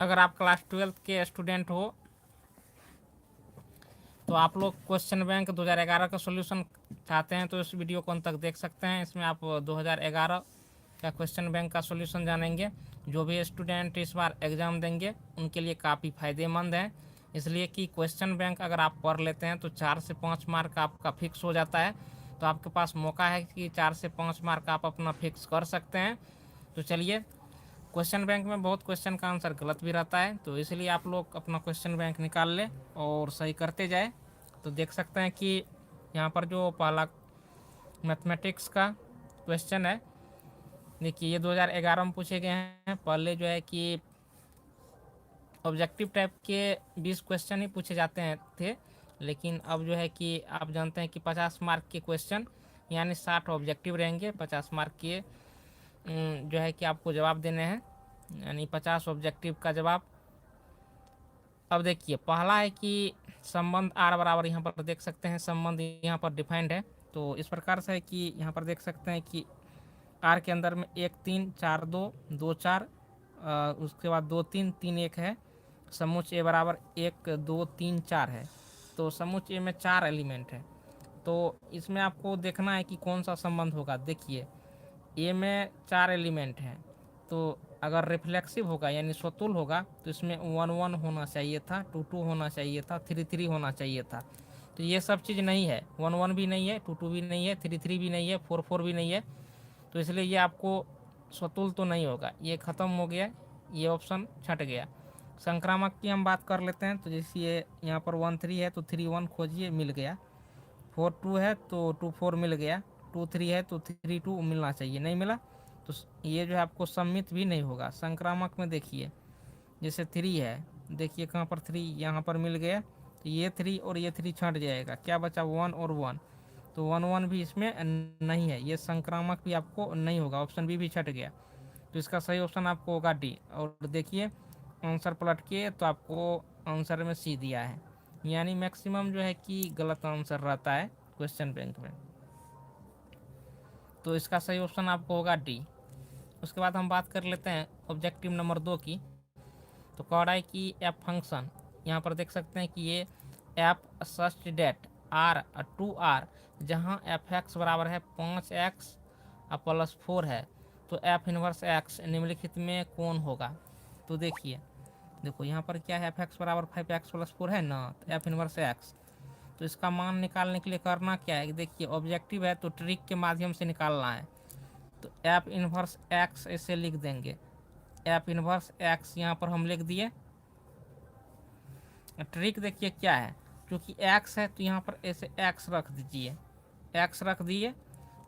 अगर आप class 12th के स्टूडेंट हो तो आप लोग क्वेश्चन बैंक 2011 का सॉल्यूशन चाहते हैं तो इस वीडियो को अंत तक देख सकते हैं। इसमें आप 2011 का क्वेश्चन बैंक का सॉल्यूशन जानेंगे। जो भी स्टूडेंट इस बार एग्ज़ाम देंगे उनके लिए काफ़ी फ़ायदेमंद है, इसलिए कि क्वेश्चन बैंक अगर आप पढ़ लेते हैं तो 4 से 5 मार्क आपका फिक्स हो जाता है। तो आपके पास मौका है कि 4 से 5 मार्क आप अपना फिक्स कर सकते हैं। तो चलिए, क्वेश्चन बैंक में बहुत क्वेश्चन का आंसर गलत भी रहता है, तो इसलिए आप लोग अपना क्वेश्चन बैंक निकाल लें और सही करते जाए। तो देख सकते हैं कि यहाँ पर जो पहला मैथमेटिक्स का क्वेश्चन है, देखिए ये 2011 में पूछे गए हैं। पहले जो है कि ऑब्जेक्टिव टाइप के 20 क्वेश्चन ही पूछे जाते हैं थे, लेकिन अब जो है कि आप जानते हैं कि 50 मार्क के क्वेश्चन यानी 60 ऑब्जेक्टिव रहेंगे, 50 मार्क के जो है कि आपको जवाब देने हैं, यानी 50 ऑब्जेक्टिव का जवाब। अब देखिए पहला है कि संबंध आर बराबर, यहाँ पर देख सकते हैं संबंध यहाँ पर डिफाइंड है। तो इस प्रकार से है कि यहाँ पर देख सकते हैं कि आर के अंदर में 1 3 4 2 2 4, उसके बाद 2 3 3 1 है। समुच्च ए बराबर 1 2 3 4 है। तो समुच्च ए में 4 एलिमेंट है। तो इसमें आपको देखना है कि कौन सा संबंध होगा। देखिए ए में 4 एलिमेंट हैं, तो अगर रिफ्लेक्सिव होगा यानी स्वतुल होगा तो इसमें 1 1 होना चाहिए था, 2 2 होना चाहिए था, 3 3 होना चाहिए था। तो ये सब चीज़ नहीं है, 1 1 भी नहीं है, 2 2 भी नहीं है, 3 3 भी नहीं है, 4 4 भी नहीं है। तो इसलिए ये आपको स्वतुल तो नहीं होगा, ये ख़त्म हो गया, ये ऑप्शन छट गया। संक्रामक की हम बात कर लेते हैं। तो जैसे ये यहाँ पर 1 3 है तो 3 1 खोजिए, मिल गया। 4 2 है तो 2 4 मिल गया। 2 3 है तो 3 2 मिलना चाहिए, नहीं मिला। तो ये जो है आपको सम्मित भी नहीं होगा। संक्रामक में देखिए जैसे 3 है, देखिए कहाँ पर 3, यहाँ पर मिल गया। तो ये 3 और ये 3 छट जाएगा, क्या बचा 1 और 1। तो 1 1 भी इसमें नहीं है, ये संक्रामक भी आपको नहीं होगा, ऑप्शन बी भी छट गया। तो इसका सही ऑप्शन आपको होगा डी। और देखिए आंसर पलट के तो आपको आंसर में सी दिया है, यानी मैक्सिमम जो है कि गलत आंसर रहता है क्वेश्चन बैंक में। तो इसका सही ऑप्शन आपको होगा डी। उसके बाद हम बात कर लेते हैं ऑब्जेक्टिव नंबर 2 की। तो कह रहा है कि एफ फंक्शन, यहाँ पर देख सकते हैं कि ये F such that R 2 R, जहाँ एफ एक्स बराबर है 5x प्लस 4 है, तो एफ इनवर्स एक्स निम्नलिखित में कौन होगा। तो देखिए, देखो यहाँ पर क्या है, एफ एक्स बराबर 5x प्लस 4 है ना, तो एफ इनवर्स एक्स। तो इसका मान निकालने के लिए करना क्या है, देखिए ऑब्जेक्टिव है तो ट्रिक के माध्यम से निकालना है। तो एफ इनवर्स एक्स ऐसे लिख देंगे, एफ इनवर्स एक्स यहाँ पर हम लिख दिए। ट्रिक देखिए क्या है, क्योंकि एक्स है तो यहाँ पर ऐसे एक्स रख दीजिए, एक्स रख दिए।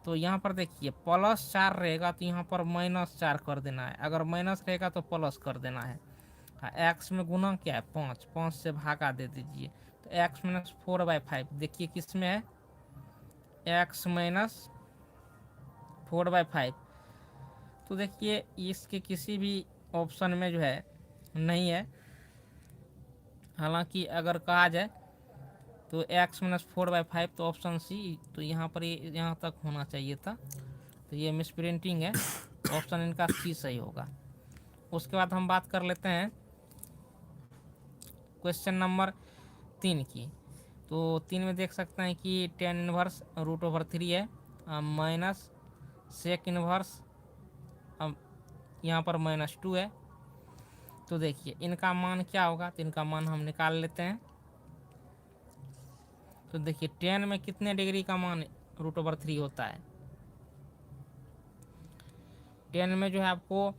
तो यहाँ पर देखिए +4 रहेगा तो यहाँ पर -4 कर देना है, अगर माइनस रहेगा तो प्लस कर देना है। एक्स में गुना क्या है 5, 5 से भागा दे दीजिए। तो एक्स माइनस 4/5 देखिए किस में है, एक्स माइनस 4/5। तो देखिए इसके किसी भी ऑप्शन में जो है नहीं है। हालांकि अगर कहा जाए तो x माइनस 4/5 तो ऑप्शन सी, तो यहाँ पर ये यहाँ तक होना चाहिए था, तो ये मिस प्रिंटिंग है, ऑप्शन इनका सी सही होगा। उसके बाद हम बात कर लेते हैं क्वेश्चन नंबर 3 की। तो 3 में देख सकते हैं कि tan इनवर्स √3 है, माइनस सेक इनवर्स यहाँ पर -2 है। तो देखिए इनका मान क्या होगा, तो इनका मान हम निकाल लेते हैं। तो देखिए 10 में कितने डिग्री का मान √3 होता है, 10 में जो है आपको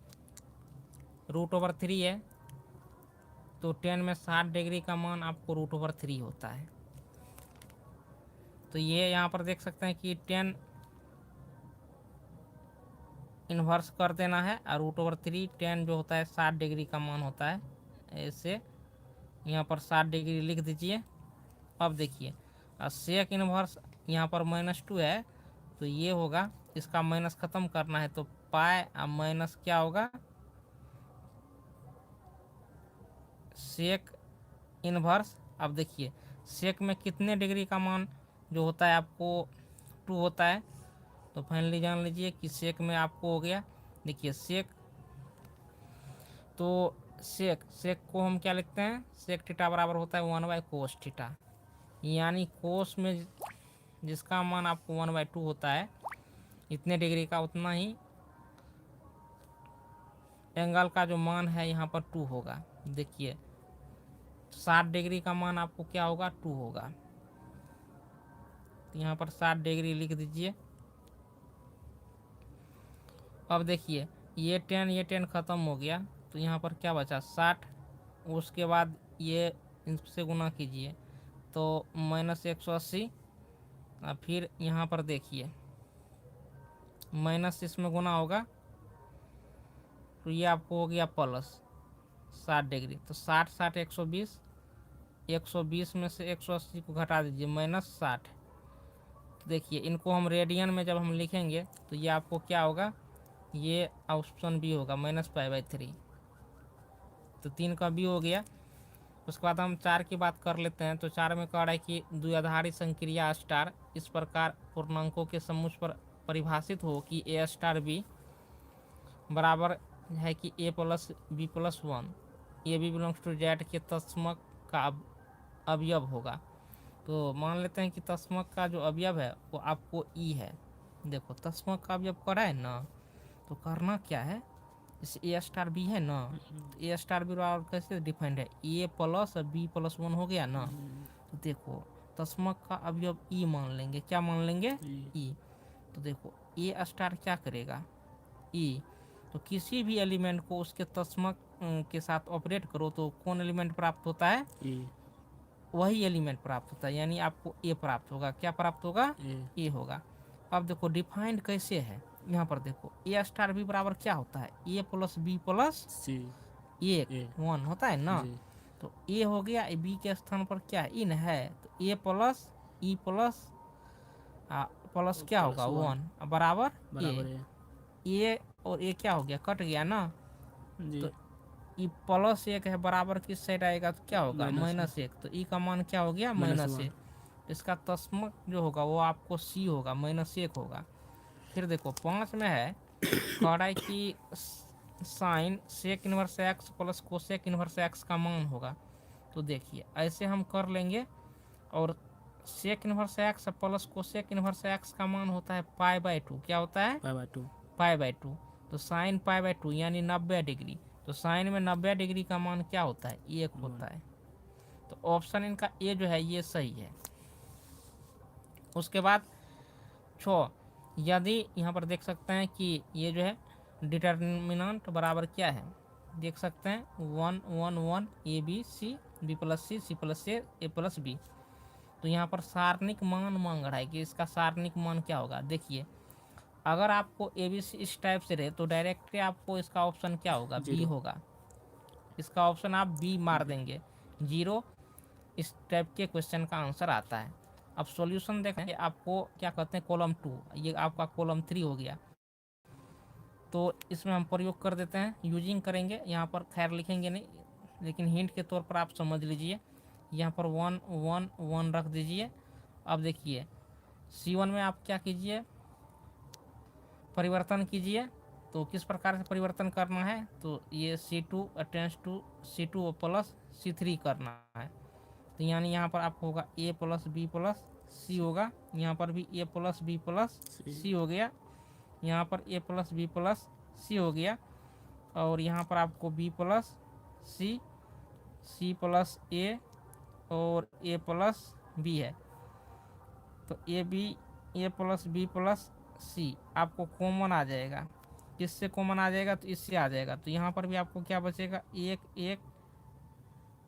√3 है, तो 10 में 60 डिग्री का मान आपको √3 होता है। तो ये यहाँ पर देख सकते हैं कि 10 इन्वर्स कर देना है और √3 10 जो होता है 60 डिग्री का मान होता है, ऐसे यहाँ पर 60 डिग्री लिख दीजिए। अब देखिए सेक इन्वर्स यहाँ पर -2 है, तो ये होगा, इसका माइनस ख़त्म करना है तो पाई माइनस क्या होगा, सेक इन्वर्स। अब देखिए सेक में कितने डिग्री का मान जो होता है आपको 2 होता है, तो फाइनली जान लीजिए कि सेक में आपको हो गया। देखिए सेक, तो सेक सेक को हम क्या लिखते हैं, सेक थीटा बराबर होता है 1/cos थीटा, यानी कोस में जिसका मान आपको 1/2 होता है इतने डिग्री का, उतना ही एंगल का जो मान है यहाँ पर 2 होगा। देखिए 60 डिग्री का मान आपको क्या होगा, 2 होगा। तो यहाँ पर 60 डिग्री लिख दीजिए। अब देखिए ये 10 ख़त्म हो गया, तो यहाँ पर क्या बचा 60, उसके बाद ये इनसे गुना कीजिए तो -180, और फिर यहाँ पर देखिए माइनस इसमें गुना होगा तो ये आपको हो गया प्लस 60 डिग्री। तो 60 60 120, 120 में से 180 को घटा दीजिए -60। तो देखिए इनको हम रेडियन में जब हम लिखेंगे तो ये आपको क्या होगा, ये ऑप्शन बी होगा -π/3। तो 3 का बी हो गया। उसके बाद हम 4 की बात कर लेते हैं। तो 4 में कह रहा है कि द्विआधारी संक्रिया स्टार इस प्रकार पूर्णांकों के समूह पर परिभाषित हो कि ए स्टार बी बराबर है कि a + b + 1, A B belongs to Z के तस्मक का अवयव होगा। तो मान लेते हैं कि तस्मक का जो अवयव है वो आपको ई है। देखो तस्मक का अवयव करा है ना, तो करना क्या है, जैसे ए स्टार बी है ना, तो ए स्टार बी बराबर कैसे डिफाइंड है, a + b + 1 हो गया ना। तो देखो तस्मक का अवयव ई मान लेंगे, क्या मान लेंगे, ई। तो देखो ए स्टार क्या करेगा, ई। तो किसी भी एलिमेंट को उसके तस्मक के साथ ऑपरेट करो तो कौन एलिमेंट प्राप्त होता है, वही एलिमेंट प्राप्त होता है, यानी आपको ए प्राप्त होगा। क्या प्राप्त होगा, ए होगा। अब देखो डिफाइंड कैसे है, यहाँ पर देखो ए स्टार बी बराबर क्या होता है, a + b + c, 1 होता है ना। तो ए हो गया, बी के स्थान पर क्या है, इन है, तो a + e प्लस क्या होगा 1 बराबर ए और ए क्या हो गया, कट गया ना। तो ई +1 है बराबर किस साइड आएगा, तो क्या होगा -1। तो ई का मान क्या हो गया -1। इसका तस्मक जो होगा वो आपको सी होगा, -1 होगा। फिर देखो 5 में है कह रहा है कि sine sec inverse X + cosec inverse X का मान होगा। तो देखिए ऐसे हम कर लेंगे, और sec inverse X + cosec inverse X का मान होता है π/2। क्या होता है, π/2। तो साइन π/2 यानी 90 डिग्री। तो साइन में 90 डिग्री का मान क्या होता है, 1 होता है। तो ऑप्शन इनका ए जो है ये सही है। उसके बाद 6, यदि यहाँ पर देख सकते हैं कि ये जो है डिटर्मिनेंट बराबर क्या है, देख सकते हैं 1 1 1 a b c b + c c + a a + b। तो यहाँ पर सारणिक मान मांग रहा है कि इसका सारणिक मान क्या होगा। देखिए अगर आपको ए बी सी इस टाइप से रहे तो डायरेक्टली आपको इसका ऑप्शन क्या होगा, बी होगा। इसका ऑप्शन आप बी मार देंगे, 0। इस टाइप के क्वेश्चन का आंसर आता है। अब सॉल्यूशन देखें, आपको क्या कहते हैं कॉलम 2, ये आपका कॉलम 3 हो गया। तो इसमें हम प्रयोग कर देते हैं, यूजिंग करेंगे। यहाँ पर खैर लिखेंगे नहीं, लेकिन हिंट के तौर पर आप समझ लीजिए। यहाँ पर 1 1 1 रख दीजिए। अब देखिए C1 में आप क्या कीजिए, परिवर्तन कीजिए। तो किस प्रकार से परिवर्तन करना है, तो ये C2 tense to C2 + C3 करना है। तो यानी यहाँ पर आपको होगा a + b + c होगा। यहाँ पर भी a + b + c हो गया, यहाँ पर a + b + c हो गया, और यहाँ पर आपको b + c c + a और a + b है। तो a + b + c आपको कॉमन आ जाएगा। किससे कॉमन आ जाएगा, तो इससे आ जाएगा। तो यहाँ पर भी आपको क्या बचेगा, 1 1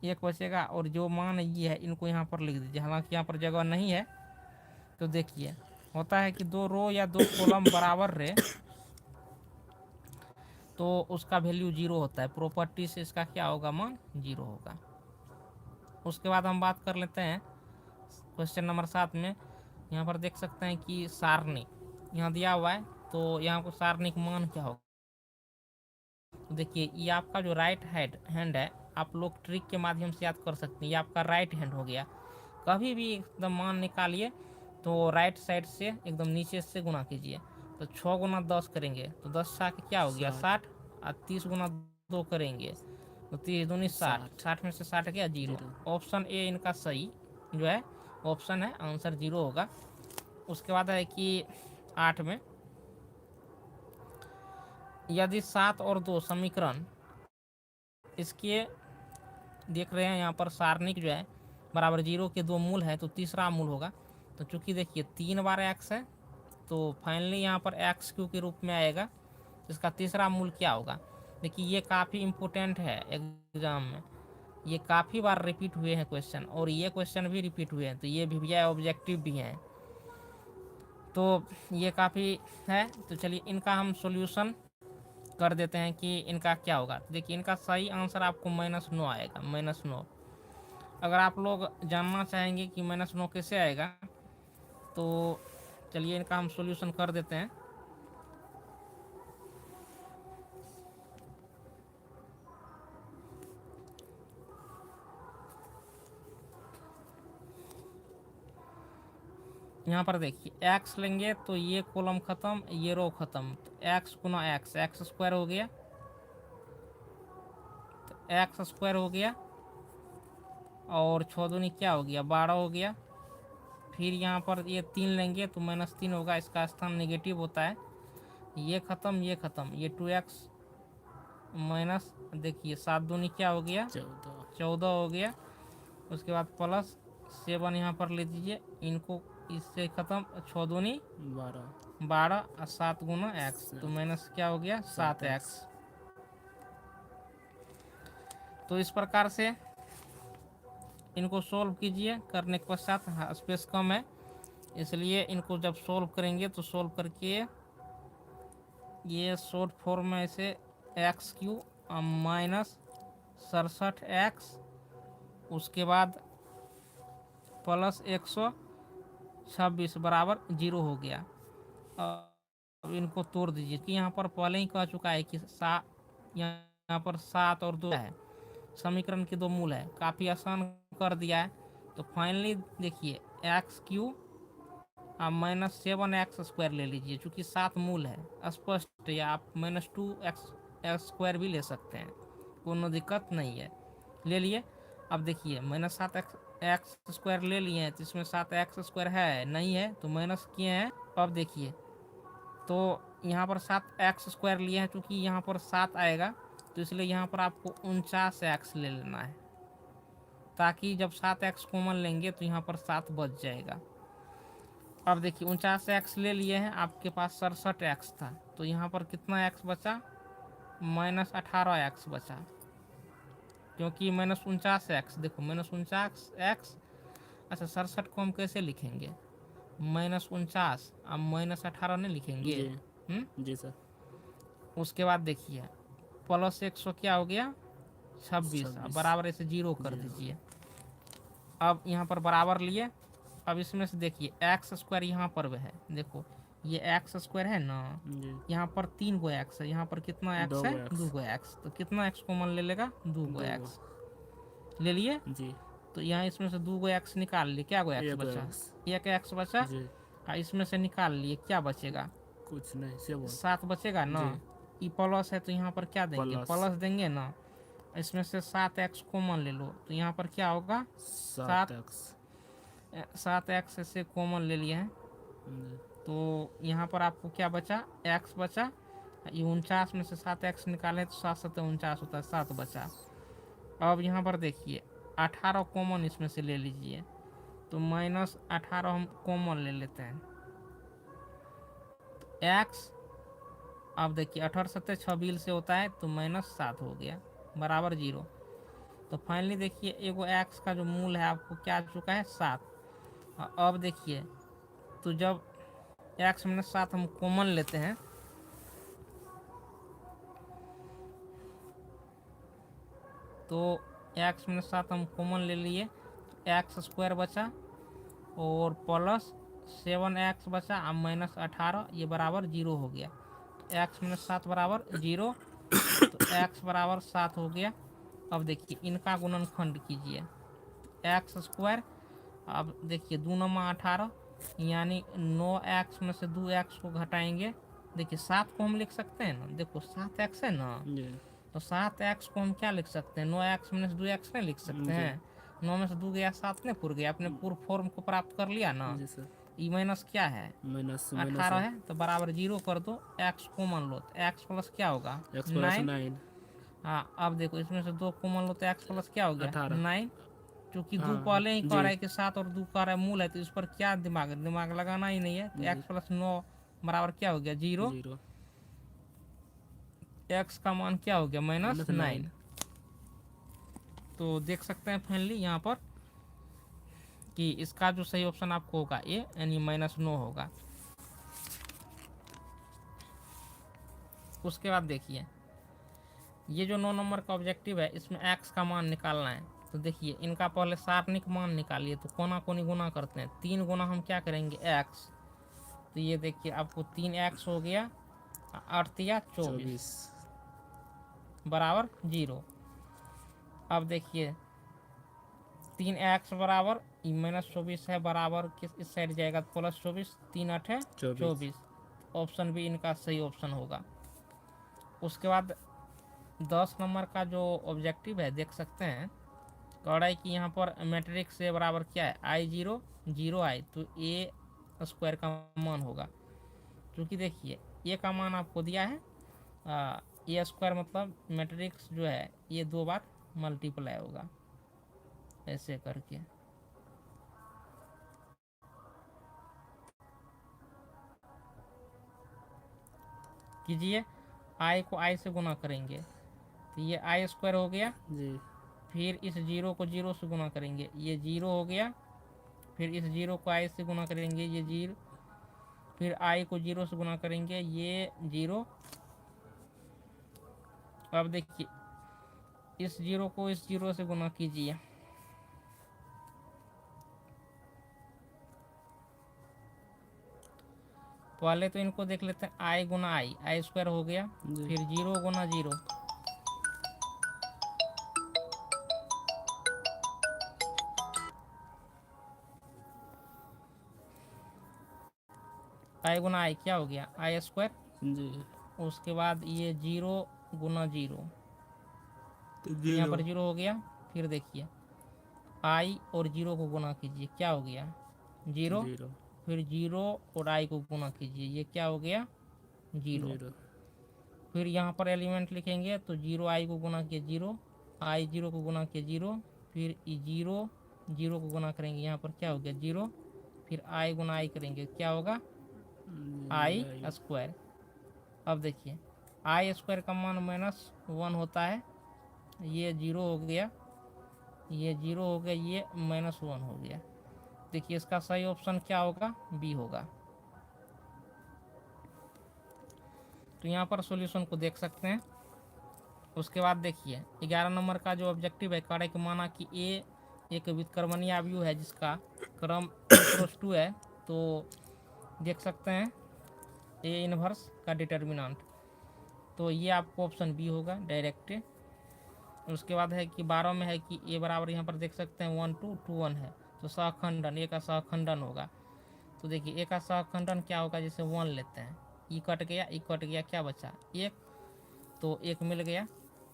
1 बचेगा, और जो मान ये है इनको यहाँ पर लिख दीजिए। हालांकि यहाँ पर जगह नहीं है। तो देखिए होता है कि 2 रो या 2 कॉलम बराबर रहे तो उसका वैल्यू 0 होता है। प्रॉपर्टी से इसका क्या होगा, मान 0 होगा। उसके बाद हम बात कर लेते हैं क्वेश्चन नंबर 7 में। यहाँ पर देख सकते हैं कि सारणी यहाँ दिया हुआ है, तो यहाँ को सारणिक मान क्या होगा। तो देखिए ये आपका जो राइट हैंड है, आप लोग ट्रिक के माध्यम से याद कर सकते हैं। ये आपका राइट हैंड हो गया। कभी भी एकदम मान निकालिए तो राइट साइड से एकदम नीचे से गुना कीजिए। तो 6 × 10 करेंगे तो 10 7 क्या हो गया 60, और 30 × 2 करेंगे तो 30 दूनी 60, 60 में से 60 गया 0। ऑप्शन ए इनका सही जो है ऑप्शन है, आंसर 0 होगा। उसके बाद है कि 8 में, यदि 7 और 2 समीकरण इसके देख रहे हैं यहाँ पर सारणिक जो है बराबर 0 के 2 मूल है, तो तीसरा मूल होगा। तो चूंकि देखिए 3 बार x है, तो फाइनली यहाँ पर एक्स क्यू के रूप में आएगा। इसका तीसरा मूल क्या होगा? देखिए ये काफ़ी इम्पोर्टेंट है एग्जाम में, ये काफ़ी बार रिपीट हुए हैं क्वेश्चन, और ये क्वेश्चन भी रिपीट हुए हैं, तो ये भी ऑब्जेक्टिव भी हैं, तो ये काफ़ी है। तो चलिए इनका हम सॉल्यूशन कर देते हैं कि इनका क्या होगा। देखिए इनका सही आंसर आपको -9 आएगा, -9। अगर आप लोग जानना चाहेंगे कि -9 कैसे आएगा, तो चलिए इनका हम सॉल्यूशन कर देते हैं। यहाँ पर देखिए x लेंगे तो ये कॉलम खत्म, ये रो खत्म, तो x गुना x स्क्वायर हो गया, तो x स्क्वायर हो गया, और 6 दूनी क्या हो गया 12 हो गया। फिर यहाँ पर ये 3 लेंगे तो -3 होगा, इसका स्थान नेगेटिव होता है। ये ख़त्म, ये ख़त्म, ये 2x माइनस, देखिए 7 दूनी क्या हो गया 14 हो गया। उसके बाद प्लस 7 यहाँ पर ले दीजिए, इनको इससे ख़त्म, 6 दूनी 12 और 7 गुना x, तो माइनस क्या हो गया 7x। तो इस प्रकार से इनको सोल्व कीजिए। करने के पश्चात स्पेस कम है, इसलिए इनको जब सोल्व करेंगे तो सोल्व करके ये शॉर्ट फॉर्म में ऐसे x³ -67x, उसके बाद प्लस 126 बराबर 0 हो गया। अब इनको तोड़ दीजिए कि यहाँ पर पहले ही कह चुका है कि यहाँ पर 7 और 2 है, समीकरण के 2 मूल है, काफ़ी आसान कर दिया है। तो फाइनली देखिए x³ -7x स्क्वायर ले लीजिए, चूँकि 7 मूल है स्पष्ट, या आप -2x² भी ले सकते हैं, कोनो दिक्कत नहीं है, ले लिए। अब देखिए -7x स्क्वायर ले लिए हैं, तो इसमें 7x स्क्वायर है नहीं है, तो माइनस किए हैं। अब देखिए तो यहाँ पर 7x स्क्वायर लिए हैं, चूँकि यहाँ पर 7 आएगा, तो इसलिए यहाँ पर आपको 49x ले लेना है, ताकि जब 7x कॉमन लेंगे तो यहाँ पर 7 बच जाएगा। अब देखिए 49x ले लिए हैं, आपके पास 67x था, तो यहाँ पर कितना x बचा -18x बचा, क्योंकि -49x, देखो -49x। अच्छा 67 को हम कैसे लिखेंगे, -49 अब -18 नहीं लिखेंगे जी सर। उसके बाद देखिए प्लस 100 क्या हो गया 26, बराबर ऐसे 0 कर दीजिए। अब यहाँ पर बराबर लिए, अब इसमें से देखिए x² यहाँ पर है, देखो ये x² है ना, यहाँ पर 3 गो x है, यहाँ पर कितना x है 2 गो x, तो कितना x कॉमन ले लेगा 2 गो x ले लिए जी। तो यहाँ इसमें से 2 गो x निकाल लिए, क्या गो x बचा, 1 x बचा, इसमें से निकाल लिए, क्या बचेगा कुछ नहीं, 7 बचेगा ना। ई प्लस है तो यहाँ पर क्या देंगे प्लस देंगे ना, इसमें से 7x कॉमन ले लो, तो यहाँ पर क्या होगा 7x ऐसे कॉमन ले लिए हैं, तो यहाँ पर आपको क्या बचा x बचा, ये 49 में से 7x निकालें तो 7 7 49 होता है, 7 बचा। अब यहाँ पर देखिए 18 कॉमन इसमें से ले लीजिए, तो -18 हम कॉमन ले लेते हैं, x अब देखिए 18 7 26 से होता है, तो -7 हो गया बराबर 0। तो फाइनली देखिए एगो x का जो मूल है आपको क्या आ चुका है 7। अब देखिए तो जब x -7 हम कॉमन लेते हैं, तो x -7 हम कॉमन ले लिए, x² बचा और प्लस 7x बचा और -18, ये बराबर 0 हो गया। x -7 बराबर 0, तो x बराबर 7 हो गया। अब देखिए इनका गुणनखंड कीजिए, x², अब देखिए 2 9 18, यानी 9x में से 2x को घटाएंगे, देखिए 7 को हम लिख सकते हैं ना, देखो 7x है ना, तो 7x को हम क्या लिख सकते हैं, 9x माइनस 2x नहीं लिख सकते हैं। 9 में से 2 गया 7 नहीं पुर गया, अपने पूर्व फॉर्म को प्राप्त कर लिया ना। जी सर। ई माइनस क्या है, माइनस 18 है, तो बराबर 0 कर दो, x कॉमन लो तो x प्लस क्या होगा, x प्लस 9। 9। हाँ अब देखो इसमें से 2 कॉमन लो तो x प्लस क्या हो गया, 18। 9। क्योंकि 2 हाँ पहले ही कह जी रहा है कि 7 और 2 कह रहा है मूल है, तो इस पर क्या दिमाग लगाना ही नहीं है। तो x प्लस 9 बराबर क्या हो गया, 0। 0। x का मान क्या हो गया, माइनस 9। 9। तो देख सकते हैं फाइनली यहाँ पर कि इसका जो सही ऑप्शन आपको होगा ए, यानी -9 होगा। उसके बाद देखिए ये जो 9 नंबर का ऑब्जेक्टिव है, इसमें x का मान निकालना है। तो देखिए इनका पहले सारणिक मान निकालिए, तो कोना कोनी गुना करते हैं। 3 गुना हम क्या करेंगे, x। तो ये देखिए आपको 3x हो गया, 8 या 24 बराबर 0। अब देखिए 3x बराबर -24 है, बराबर किस इस साइड जाएगा तो +24, 3 8 है 24। ऑप्शन भी इनका सही ऑप्शन होगा। उसके बाद 10 नंबर का जो ऑब्जेक्टिव है देख सकते हैं, कह रहा है कि यहाँ पर मैट्रिक्स ए बराबर क्या है, I0 0I, तो ए स्क्वायर का मान होगा। क्योंकि देखिए ए का मान आपको दिया है, ए स्क्वायर मतलब मैट्रिक्स जो है ये 2 बार मल्टीप्लाई होगा ऐसे करके। कीजिए आई को आई से गुना करेंगे तो ये आई स्क्वायर हो गया जी। फिर इस 0 को 0 से गुना करेंगे, ये 0 हो गया। फिर इस 0 को आई से गुना करेंगे, ये 0। फिर आई को 0 से गुना करेंगे, ये 0। अब देखिए इस 0 को इस 0 से गुना कीजिए, पहले तो इनको देख लेते हैं, आई गुना आई स्क्वायर हो गया। फिर 0 गुना 0, आई गुना आई क्या हो गया, आई स्क्वायर जी। उसके बाद ये 0 गुना 0, तो यहाँ पर 0 हो गया। फिर देखिए आई और 0 को गुना कीजिए, क्या हो गया 0। फिर 0 और आई को गुना कीजिए, ये क्या हो गया 0। फिर यहाँ पर एलिमेंट लिखेंगे तो 0 आई को गुना किए 0, आई 0 को गुना किए 0। फिर 0 0 को गुना करेंगे, यहाँ पर क्या हो गया 0। फिर आई गुना आई करेंगे, क्या होगा आई स्क्वायर। अब देखिए आई स्क्वायर का मान -1 होता है, ये 0 हो गया, ये 0 हो गया, ये -1 हो गया। देखिए इसका सही ऑप्शन क्या होगा, बी होगा। तो यहाँ पर सॉल्यूशन को देख सकते हैं। उसके बाद देखिए 11 नंबर का जो ऑब्जेक्टिव है, कार्य माना कि ए एक व्युत्क्रमणीय अवयव है जिसका क्रम 2 है। तो देख सकते हैं ए इनवर्स का डिटर्मिनेंट, तो ये आपको ऑप्शन बी होगा डायरेक्ट। उसके बाद है कि 12 में है कि ए बराबर यहाँ पर देख सकते हैं 1 2 2 1 है, तो सहखंडन ए का सहखंडन होगा। तो देखिए ए का सहखंडन क्या होगा, जैसे 1 लेते हैं, ई कट गया, क्या बचा 1, तो 1 मिल गया।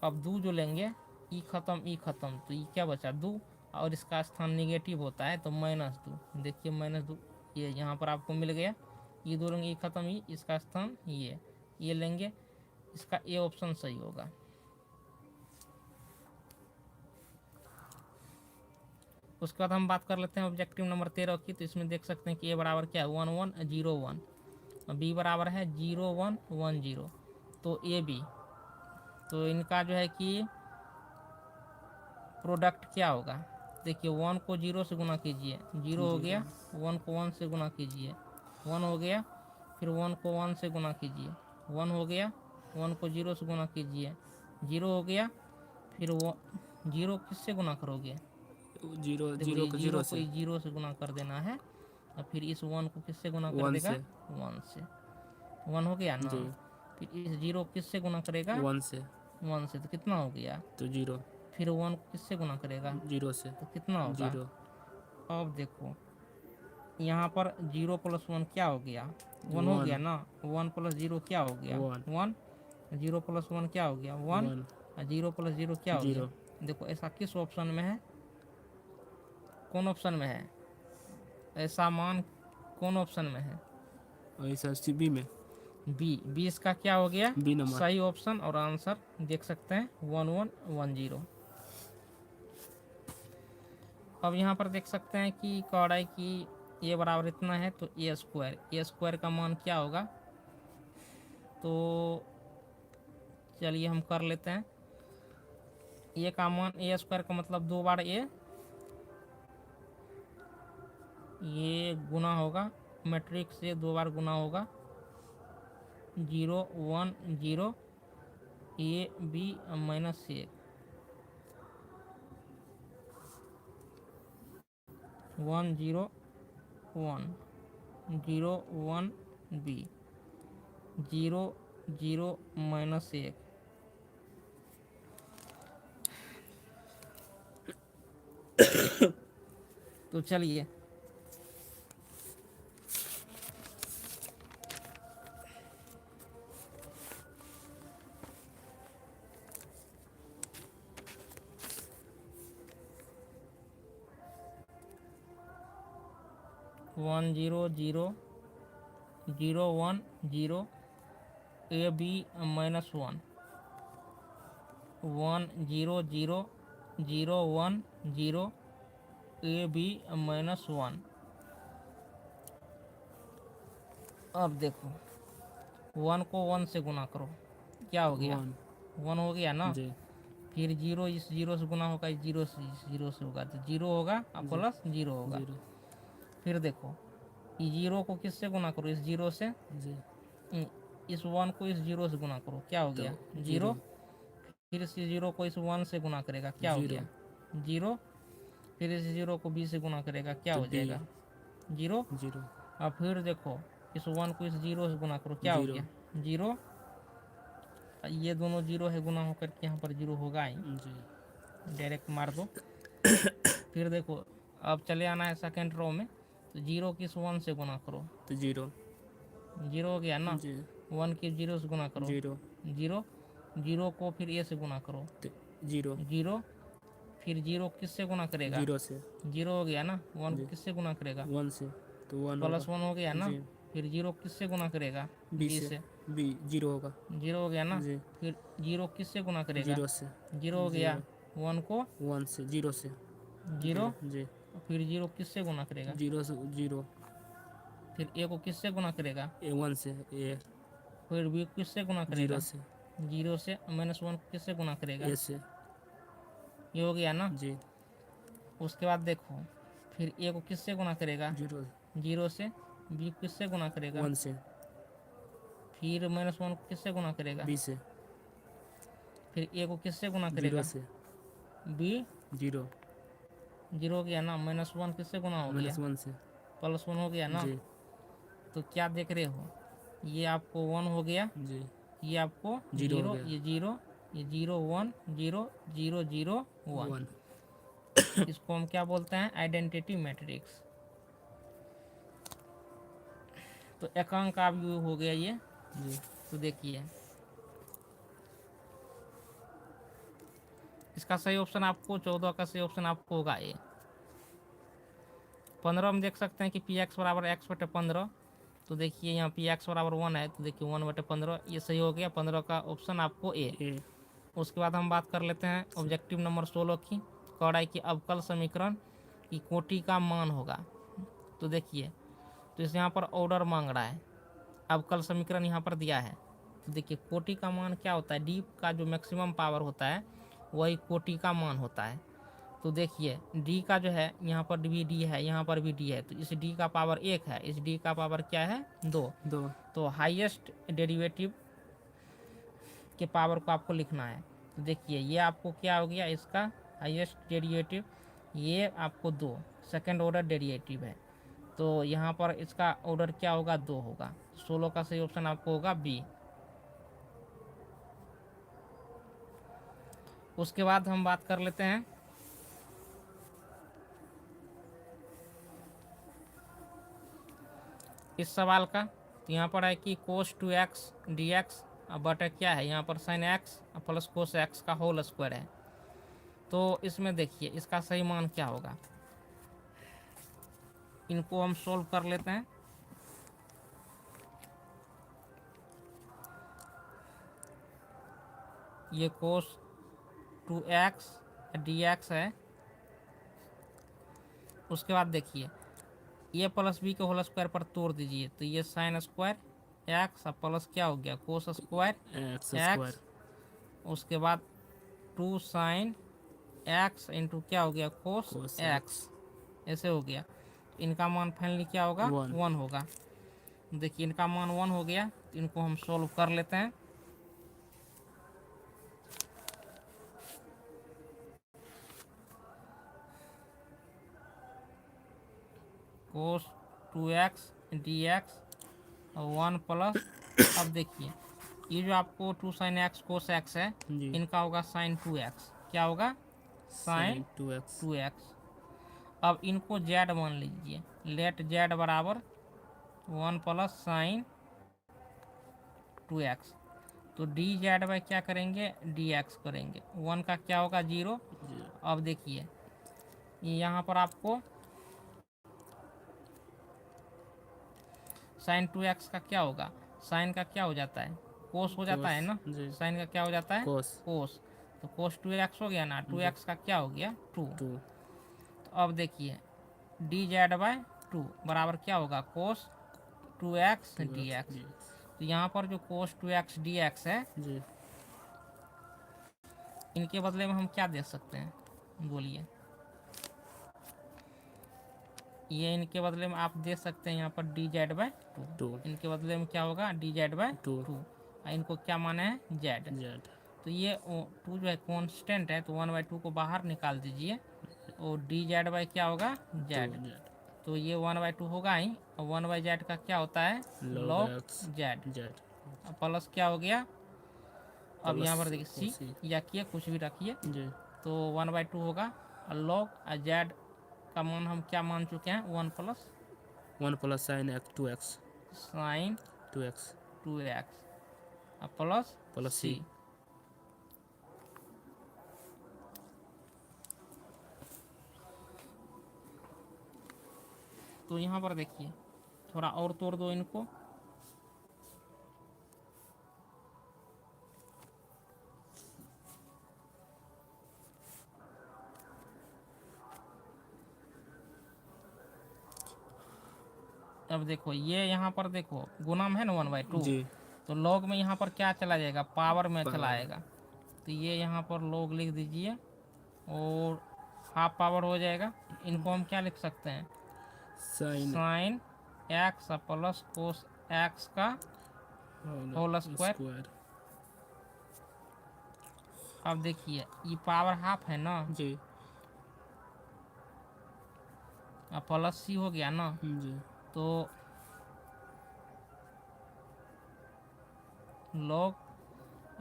अब 2 जो लेंगे, ई खत्म, तो ई क्या बचा 2, और इसका स्थान निगेटिव होता है तो -2। देखिए -2 ये यहाँ पर आपको मिल गया। ये 2 लेंगे, ई खत्म, ई इसका स्थान ये लेंगे, इसका ए ऑप्शन सही होगा। उसके बाद हम बात कर लेते हैं ऑब्जेक्टिव नंबर 13 की। तो इसमें देख सकते हैं कि ए बराबर क्या है 1 1 0 1, बी बराबर है 0 1 1 0, तो ए बी। तो इनका जो है कि प्रोडक्ट क्या होगा, देखिए 1 को 0 से गुना कीजिए, 0 हो गया। 1 को 1 से गुना कीजिए, 1 हो गया। फिर 1 को 1 से गुना कीजिए, 1 हो गया। 1 को 0 से गुना कीजिए, 0 हो गया। फिर वो 0 किससे गुना करोगे, 0 को 0 से गुना कर देना है, और फिर इस 1 को किससे गुना कर देगा 1 से, 1 हो गया ना। फिर इस 0 किससे गुना करेगा 1 से, तो कितना हो गया तो 0। फिर 1 को किससे गुना करेगा 0 से, तो कितना होगा 0। अब देखो यहाँ पर 0 + 1 क्या हो गया 1 हो गया ना, 1 + 0 क्या हो गया 1, 0 + 1 क्या हो गया 1, और 0 प्लस 0 क्या हो गया? 0। देखो ऐसा किस ऑप्शन में है, कौन ऑप्शन में है, ऐसा मान कौन ऑप्शन में है? और ऐसा सी में बी इसका क्या हो गया? B number. सही ऑप्शन, और आंसर देख सकते हैं 1110। अब यहाँ पर देख सकते हैं कि कह रहा है कि ए बराबर इतना है, तो ए स्क्वायर का मान क्या होगा? तो चलिए हम कर लेते हैं। ए का मान, ए स्क्वायर का मतलब 2 बार ए, ये गुना होगा मैट्रिक्स से 2 बार गुना होगा, 0 1 0 A B minus 1, 1 0 1 0 1 B, 0 0 minus 1। तो चलिए 1 0 0 0 1 0 A B minus 1, 1 0 0 0 1 0 A B minus 1। अब देखो 1 को 1 से गुना करो, क्या हो गया? 1 हो गया ना। जी फिर 0 इस 0 से गुना होगा, इस 0 से होगा, तो 0 होगा और प्लस 0 होगा। 0 फिर देखो इस 0 को किससे गुना करो? इस 0 से। जी इस 1 को इस 0 से गुना करो, क्या हो गया? 0। फिर इस 0 को इस 1 से गुना करेगा, क्या हो गया? 0। फिर इस 0 को b से गुना करेगा, क्या हो जाएगा? 0। 0 और फिर देखो इस 1 को इस 0 से गुना करो, क्या हो गया? 0। ये दोनों 0 है, गुना होकर के यहाँ पर 0 होगा ही, जी डायरेक्ट मार दो। फिर देखो अब चले आना है सेकेंड रो में, तो 0 की इस 1 से गुना करो, तो 0 0 हो गया ना। जी 1 की 0 से गुना करो, 0 0। 0 को फिर ए से गुना करो, 0 0। फिर 0 किससे गुना करेगा? 0 से 0 हो गया ना। 1 को किससे गुना करेगा? 1 से, तो 1 प्लस 1 हो गया ना। जी। फिर 0 किससे गुना करेगा? b b से से। b 0 होगा 0 हो गया ना। जी। फिर 0 किससे गुना करेगा? 0 से 0 हो गया। 1 को 1 से 0 से 0। जी। फिर 0 किससे गुना करेगा? 0 से 0 फिर a को किससे गुना करेगा? a 1 से a फिर b किससे गुना करेगा? 0 से 0 से। माइनस 1 किससे गुना करेगा? a से ये हो गया ना। जी। उसके बाद देखो फिर a को किससे गुना करेगा? 0 से। b किससे गुना करेगा? 1 से फिर माइनस 1 को किससे गुना करेगा? b से फिर a को किससे गुना 0 करेगा? से b। 0 0 हो गया ना। माइनस 1 किससे गुना हो गया? -1 से प्लस 1 हो गया ना। जी तो क्या देख रहे हो, ये आपको 1 हो गया, जी ये आपको 0 हो 0, गया। ये 0, ये 0 1 0 0 0 1। 1 इसको हम क्या बोलते हैं? Identity matrix. तो एकांक का भी हो गया ये। जी तो देखिए इसका सही ऑप्शन आपको 14 का सही ऑप्शन आपको होगा ए। 15 में देख सकते हैं कि पी एक्स बराबर एक्स बटे 15। तो देखिए यहाँ पी एक्स बराबर 1 है, तो देखिए 1 बटे 15 ये सही हो गया। 15 का ऑप्शन आपको ए। a उसके बाद हम बात कर लेते हैं ऑब्जेक्टिव नंबर 16 की। कह रहा है कि अवकल समीकरण की कोटि का मान होगा। तो देखिए तो इस यहाँ पर ऑर्डर मांग रहा है, अवकल समीकरण यहाँ पर दिया है। तो देखिए कोटि का मान क्या होता है? डी का जो मैक्सिमम पावर होता है वही कोटि का मान होता है। तो देखिए डी का जो है यहाँ पर भी डी है, यहाँ पर भी डी है, तो इस डी का पावर 1 है, इस डी का पावर क्या है? 2। 2 तो हाईएस्ट डेरिवेटिव के पावर को आपको लिखना है। तो देखिए ये आपको क्या हो गया? इसका हाईएस्ट डेरिवेटिव, ये आपको 2 सेकेंड ऑर्डर डेरिवेटिव है। तो यहाँ पर इसका ऑर्डर क्या होगा? 2 होगा। 16 का सही ऑप्शन आपको होगा बी। उसके बाद हम बात कर लेते हैं इस सवाल का। तो यहाँ पर है कि cos 2x dx बटा क्या है यहाँ पर sign X plus cos X का होल स्क्वायर है। तो इसमें देखिए इसका सही मान क्या होगा, इनको हम सोल्व कर लेते हैं। ये कोस 2x dx है। उसके बाद देखिए ये प्लस बी के होल स्क्वायर पर तोड़ दीजिए, तो ये साइन स्क्वायर एक्स प्लस क्या हो गया cos square x x. Square उसके बाद 2 साइन एक्स इंटू क्या हो गया कोस कोस एक्स, ऐसे हो गया। इनका मान फाइनली क्या होगा 1 1 होगा। देखिए इनका मान 1 हो गया, तो इनको हम सोल्व कर लेते हैं। कोस 2x dx 1 प्लस, अब देखिए ये जो आपको 2 साइन एक्स कोस एक्स है, जी इनका होगा साइन 2x, क्या होगा साइन साइन 2x 2x। अब इनको जेड मान लीजिए, लेट जेड बराबर 1 प्लस साइन 2x। तो डी जेड बाई क्या करेंगे डी एक्स करेंगे, 1 का क्या होगा 0। जी अब देखिए यहाँ पर आपको साइन 2x का क्या होगा, साइन का क्या हो जाता है कोस हो जाता है ना, जी साइन का क्या हो जाता है कोस कोस। तो कोस 2x हो गया ना, 2x का क्या हो गया 2। 2 तो अब देखिए डी जेड बाय 2 बराबर क्या होगा कोस 2x 2x dx। dx तो यहाँ पर जो कोस 2x dx है, जी इनके बदले में हम क्या दे सकते हैं बोलिए। ये इनके बदले में आप दे सकते हैं यहाँ पर डी जेड बाय 2, 2 इनके बदले में क्या होगा डी जेड बाय 2 2। इनको क्या माना है जेड। जेड तो ये 2 जो है कांस्टेंट है, तो 1/2 को बाहर निकाल दीजिए और डी जेड बाई क्या होगा 2 जेड। जेड तो ये 1/2 होगा ही, और 1/z का क्या होता है log log x Z. Z plus क्या हो गया, अब यहाँ पर प्लस देखिए सी कोसी या किए कुछ भी रखिए, जी तो 1/2 होगा। और लॉग जेड का मान हम क्या मान चुके हैं 1 plus 1 plus sine x 2x sine 2x 2x plus plus C. c तो यहाँ पर देखिए थोड़ा और तोड़ दो इनको, अब देखो ये यहाँ पर देखो गुणम है ना 1/2, जी तो लॉग में यहाँ पर क्या चला जाएगा पावर में चला पावर आएगा। तो ये यहाँ पर लॉग लिख दीजिए और हाफ पावर हो जाएगा। इनको हम क्या लिख सकते हैं sine sine X plus cos X का होल स्क्वायर। स्क्वायर अब देखिए ये पावर हाफ है ना, जी प्लस सी हो गया ना, जी तो लॉग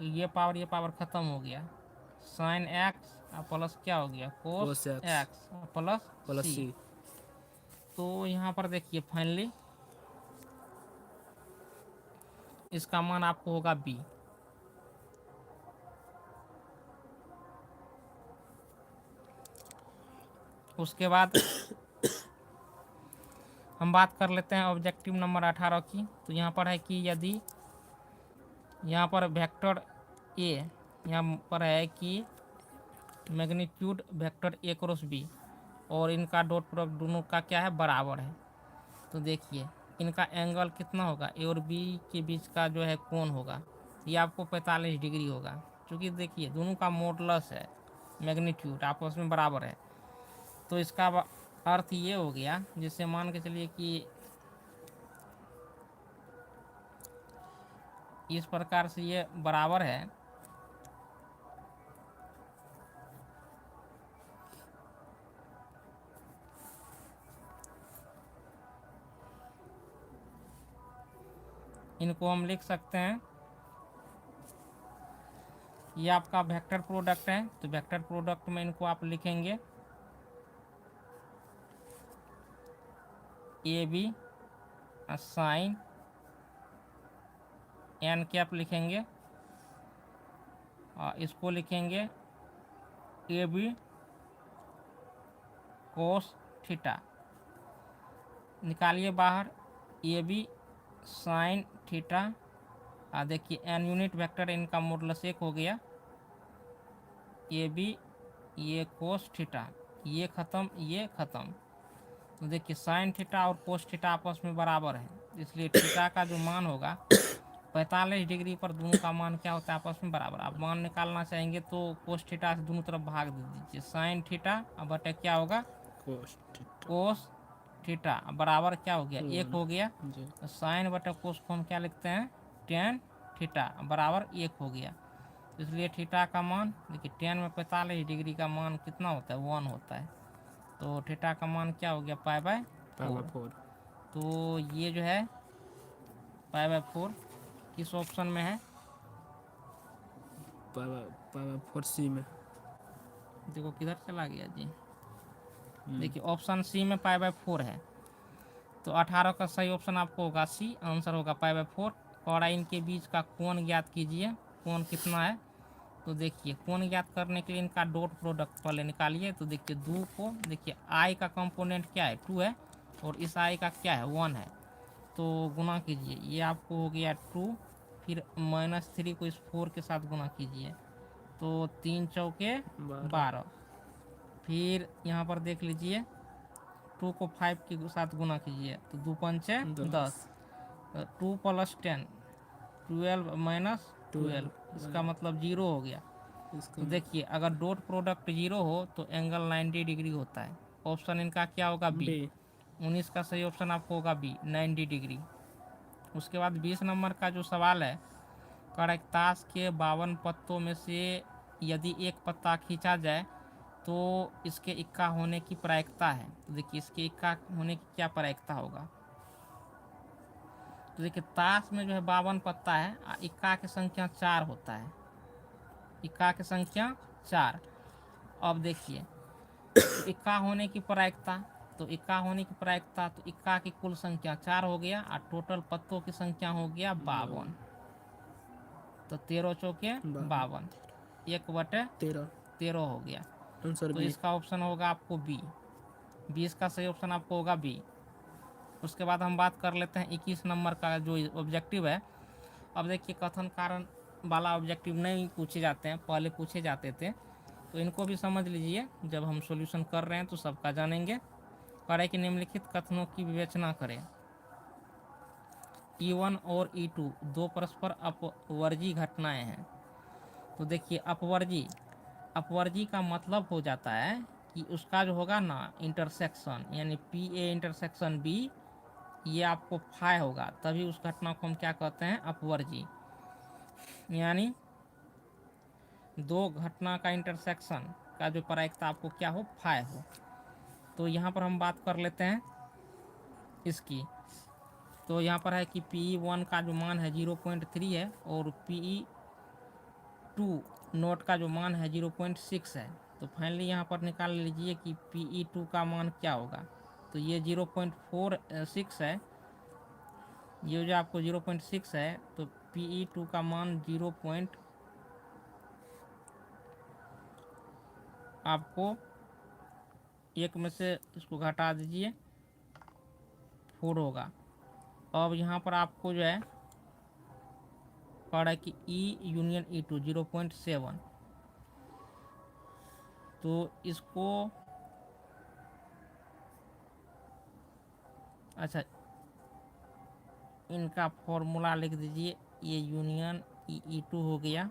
ये पावर खत्म हो गया, साइन एक्स प्लस क्या हो गया cos cos x x plus plus C. c तो यहाँ पर देखिए फाइनली इसका मान आपको होगा बी। उसके बाद हम बात कर लेते हैं ऑब्जेक्टिव नंबर 18 की। तो यहाँ पर है कि यदि यहाँ पर वेक्टर ए, यहाँ पर है कि magnitude vector A cross B और इनका डॉट प्रोडक्ट दोनों का क्या है बराबर है। तो देखिए इनका एंगल कितना होगा ए और बी के बीच का जो है कोण होगा ये आपको 45 डिग्री होगा। क्योंकि देखिए दोनों का मॉडुलस है मैग्नीट्यूड आपस में बराबर है, तो इसका अर्थ ये हो गया जिससे मान के चलिए कि इस प्रकार से ये बराबर है। इनको हम लिख सकते हैं, ये आपका वेक्टर प्रोडक्ट है, तो वेक्टर प्रोडक्ट में इनको आप लिखेंगे A B sine N cap लिखेंगे इसको लिखेंगे ए बी कोस थीटा, निकालिए बाहर ए बी साइन थीटा। देखिए एन यूनिट वेक्टर इनका मॉडुलस 1 हो गया, ए बी ये कोस थीटा, ये ख़त्म ये ख़त्म। तो देखिए साइन थीटा और कोस थीटा आपस में बराबर है, इसलिए थीटा का जो मान होगा 45 डिग्री पर दोनों का मान क्या होता है, आपस में बराबर। आप मान निकालना चाहेंगे तो कोस थीटा से दोनों तरफ भाग दे दीजिए, साइन थीटा अब बटे क्या होगा कोस थीटा कोस थीटा बराबर क्या हो गया 1 हो गया। जी। तो साइन बटे कोस को हम क्या लिखते हैं टेन थीटा बराबर 1 हो गया। इसलिए थीटा का मान देखिए टेन में 45 डिग्री का मान कितना होता है 1 होता है, तो थीटा का मान क्या हो गया पाई बाय 4। तो ये जो है पाई बाय 4 किस ऑप्शन में है, पाई 4 सी में। देखो किधर चला गया जी, देखिए ऑप्शन सी में पाई बाय 4 है। तो 18 का सही ऑप्शन आपको होगा सी, आंसर होगा पाई बाय 4। और इनके बीच का कोण ज्ञात कीजिए, कोण कितना है। तो देखिए कोण ज्ञात करने के लिए इनका डॉट प्रोडक्ट पहले निकालिए। तो देखिए 2 को देखिए आई का कंपोनेंट क्या है 2 है, और इस आई का क्या है 1 है, तो गुना कीजिए, ये आपको हो गया 2, फिर -3 को इस 4 के साथ गुना कीजिए, तो 3 चौके 12। फिर यहाँ पर देख लीजिए 2 को 5 के साथ गुना कीजिए, तो 2 पंचे 10, 2 + 10 12 - 12, इसका मतलब 0 हो गया। तो देखिए अगर डॉट प्रोडक्ट 0 हो तो एंगल 90 डिग्री होता है। ऑप्शन इनका क्या होगा बी, 19 का सही ऑप्शन आपको होगा बी 90 डिग्री। उसके बाद 20 नंबर का जो सवाल है, कड़क ताश के 52 पत्तों में से यदि एक पत्ता खींचा जाए तो इसके इक्का होने की प्रायिकता है। तो देखिए इसके इक्का होने की क्या प्रायिकता होगा। तो देखिए ताश में जो है 52 पत्ता है, इक्का की संख्या 4 होता है, इक्का की संख्या 4। अब देखिए तो इक्का होने की प्रायिकता, तो इक्का होने की प्रायिकता तो इक्का की कुल संख्या 4 हो गया, और टोटल पत्तों की संख्या हो गया 52, तो 13 चौके 52, 1/13 हो गया। तो इसका ऑप्शन होगा आपको बी, 20 का सही ऑप्शन आपको होगा बी। उसके बाद हम बात कर लेते हैं 21 नंबर का जो ऑब्जेक्टिव है। अब देखिए कथन कारण वाला ऑब्जेक्टिव नहीं पूछे जाते हैं, पहले पूछे जाते थे, तो इनको भी समझ लीजिए, जब हम सॉल्यूशन कर रहे हैं तो सबका जानेंगे। करें कि निम्नलिखित कथनों की विवेचना करें। E1 और E2 दो परस्पर अपवर्जी घटनाएं हैं। तो देखिए अपवर्जी का मतलब हो जाता है कि उसका जो होगा ना इंटरसेक्शन, यानी PA इंटरसेक्शन B, ये आपको फाई होगा, तभी उस घटना को हम क्या कहते हैं अपवर्जी। यानी दो घटना का इंटरसेक्शन का जो प्रायिकता आपको क्या हो फाई हो। तो यहाँ पर हम बात कर लेते हैं इसकी। तो यहाँ पर है कि PE1 का जो मान है 0.3 है, और PE2 नोट का जो मान है 0.6 है। तो फाइनली यहाँ पर निकाल लीजिए कि PE2 का मान क्या होगा। तो ये 0.46 है, ये जो आपको 0.6 है, तो PE2 का मान आपको एक में से इसको घटा दीजिए 4 होगा। अब यहाँ पर आपको जो है पड़ रहा है कि E यूनियन E2 0.7, तो इसको अच्छा इनका फॉर्मूला लिख दीजिए, ये यूनियन E2 हो गया,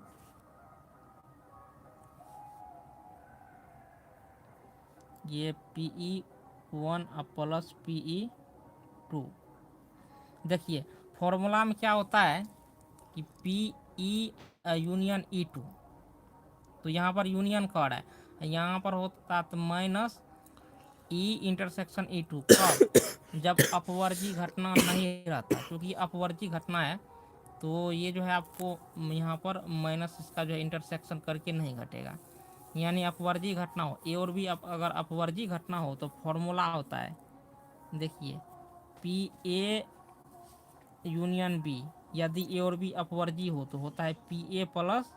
ये PE1 प्लस PE2। देखिए फॉर्मूला में क्या होता है कि PE यूनियन E2, तो यहाँ पर यूनियन कर है, यहाँ पर होता तो माइनस E इंटरसेक्शन E2 कब जब अपवर्जी घटना नहीं रहता, क्योंकि अपवर्जी घटना है तो ये जो है आपको यहाँ पर माइनस इसका जो है इंटरसेक्शन करके नहीं घटेगा। यानी अपवर्जी घटना हो ए और बी, अगर अपवर्जी घटना हो तो फॉर्मूला होता है, देखिए PA यूनियन बी, यदि ए और बी अपवर्जी हो तो होता है PA प्लस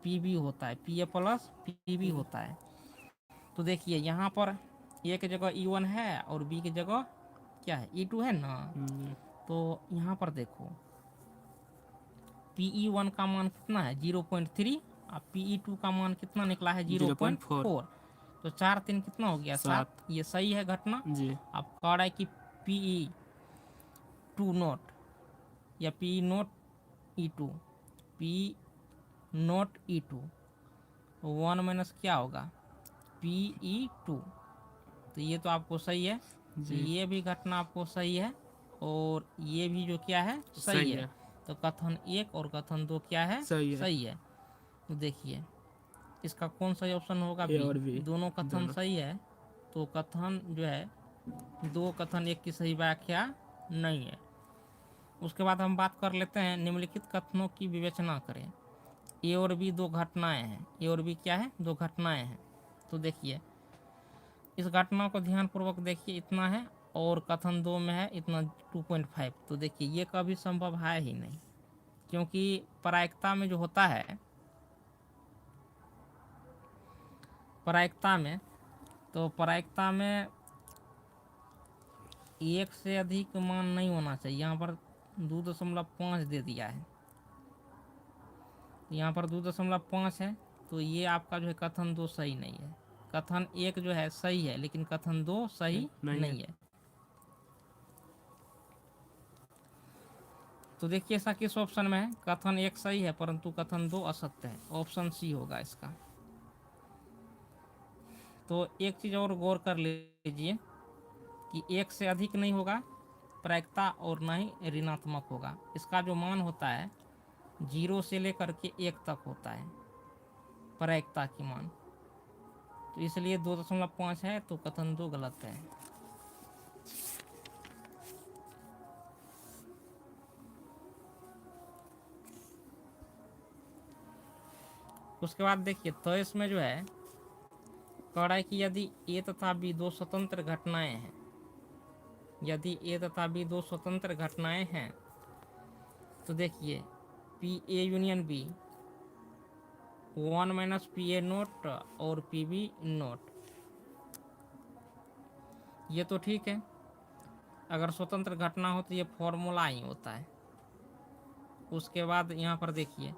पी बी होता है, P A plus P B होता है। तो देखिए यहाँ पर ए की जगह E1 है और बी की जगह क्या है E2 है ना। तो यहाँ पर देखो PE1 का मान कितना है 0.3 और PE2 का मान कितना निकला है 0.4। तो 4 3 कितना हो गया 7। ये सही है घटना जी। अब कह रहा है कि PE2 नोट या PE note E2, P note E2 1 minus क्या होगा PE2। तो ये तो आपको सही है। तो ये भी घटना आपको सही है और ये भी जो क्या है सही है। तो कथन 1 और कथन 2 क्या है सही है। तो देखिए इसका कौन सा ऑप्शन होगा बी। दोनों कथन सही है। तो कथन जो है 2 कथन 1 की सही व्याख्या नहीं है। उसके बाद हम बात कर लेते हैं निम्नलिखित कथनों की विवेचना करें। ए और बी 2 घटनाएं हैं। ए और बी क्या है 2 घटनाएं हैं। तो देखिए इस घटना को ध्यानपूर्वक देखिए इतना है और कथन 2 में है इतना 2.5। तो देखिए ये कभी संभव है ही नहीं क्योंकि प्रायिकता में जो होता है प्रायिकता में 1 से अधिक मान नहीं होना चाहिए। यहाँ पर 2.5 दे दिया है, यहाँ पर 2.5 है। तो ये आपका जो है कथन 2 सही नहीं है। कथन 1 जो है सही है लेकिन कथन 2 सही नहीं है। तो देखिए ऐसा किस ऑप्शन में है कथन 1 सही है परंतु कथन 2 असत्य है। ऑप्शन सी होगा इसका। तो एक चीज़ और गौर कर लीजिए कि 1 से अधिक नहीं होगा प्रायिकता और ना ही ऋणात्मक होगा। इसका जो मान होता है 0 से लेकर के 1 तक होता है प्रायिकता की मान। तो इसलिए 2.5 है तो कथन 2 गलत है। उसके बाद देखिए तो इसमें जो है कह रहा है कि यदि ए तथा बी 2 स्वतंत्र घटनाएं हैं, यदि ए तथा बी 2 स्वतंत्र घटनाएं हैं तो देखिए P A union B 1 minus P A not और पी बी नोट। ये तो ठीक है, अगर स्वतंत्र घटना हो तो ये फॉर्मूला ही होता है। उसके बाद यहाँ पर देखिए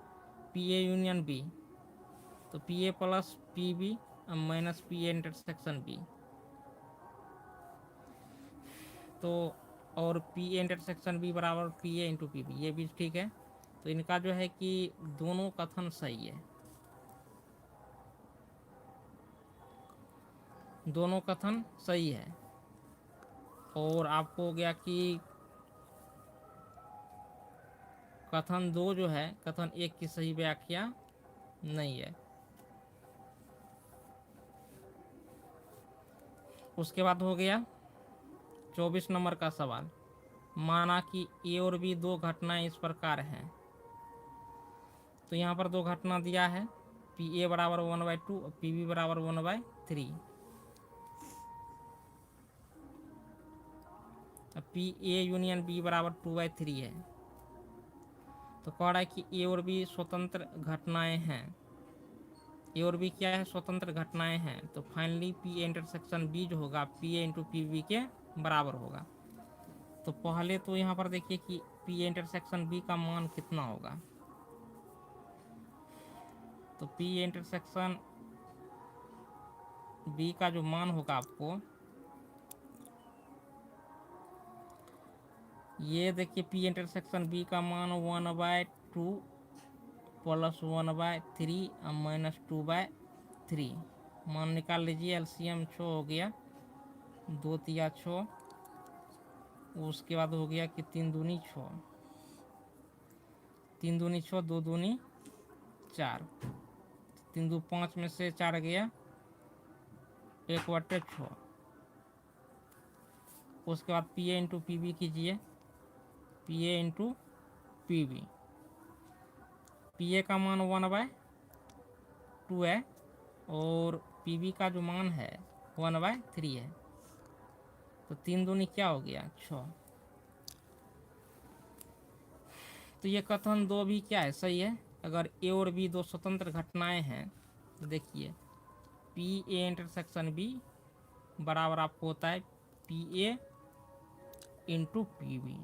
पी ए यूनियन बी तो P A plus P B minus P A intersection B. तो और पी ए इंटरसेक्शन बी बराबर P A into P B, ये भी ठीक है। तो इनका जो है कि दोनों कथन सही है, दोनों कथन सही है। और आपको हो गया कि कथन 2 जो है कथन 1 की सही व्याख्या नहीं है। उसके बाद हो गया 24 नंबर का सवाल। माना कि ए और बी 2 घटनाएं इस प्रकार हैं। तो यहाँ पर 2 घटना दिया है पी ए बराबर 1/2 और पी बी बराबर 1/3। पी ए यूनियन बी बराबर 2/3 है। तो कह रहा है कि ए और बी स्वतंत्र घटनाएं हैं। ए और बी क्या है स्वतंत्र घटनाएं हैं। तो finally P A intersection B जो होगा P A into P B के बराबर होगा। तो पहले तो यहाँ पर देखिए कि पी ए इंटरसेक्शन बी का मान कितना होगा। तो पी ए इंटरसेक्शन बी का जो मान होगा आपको ये देखिए पी इंटरसेक्शन बी का मान 1/2 प्लस 1/3 माइनस 2/3 मान निकाल लीजिए। एलसीएम 6 हो गया 2 तिया 6। उसके बाद हो गया कि 3 दूनी 6, 3 दूनी 6, 2 दूनी 4, 3 दू 5 में से 4 गया 1/6। उसके बाद P A into P B कीजिए, P A into P B. P A का मान 1/2 है और पी बी का जो मान है 1/3 है। तो 3 दूनी क्या हो गया 6। तो ये कथन 2 भी क्या है सही है अगर ए और बी दो स्वतंत्र घटनाएं हैं तो देखिए पी ए इंटरसेक्शन बी बराबर आपको होता है P A into P B.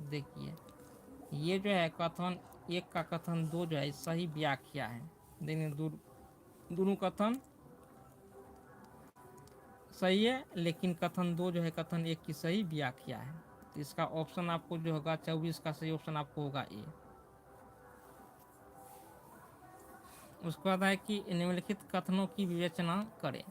देखिए ये जो है कथन एक का कथन दो जो है सही व्याख्या है। देखिए दोनों कथन सही है, लेकिन कथन दो जो है कथन एक की सही व्याख्या है। तो इसका ऑप्शन आपको जो होगा 24 का सही ऑप्शन आपको होगा ए। उसके बाद है कि निम्नलिखित कथनों की विवेचना करें।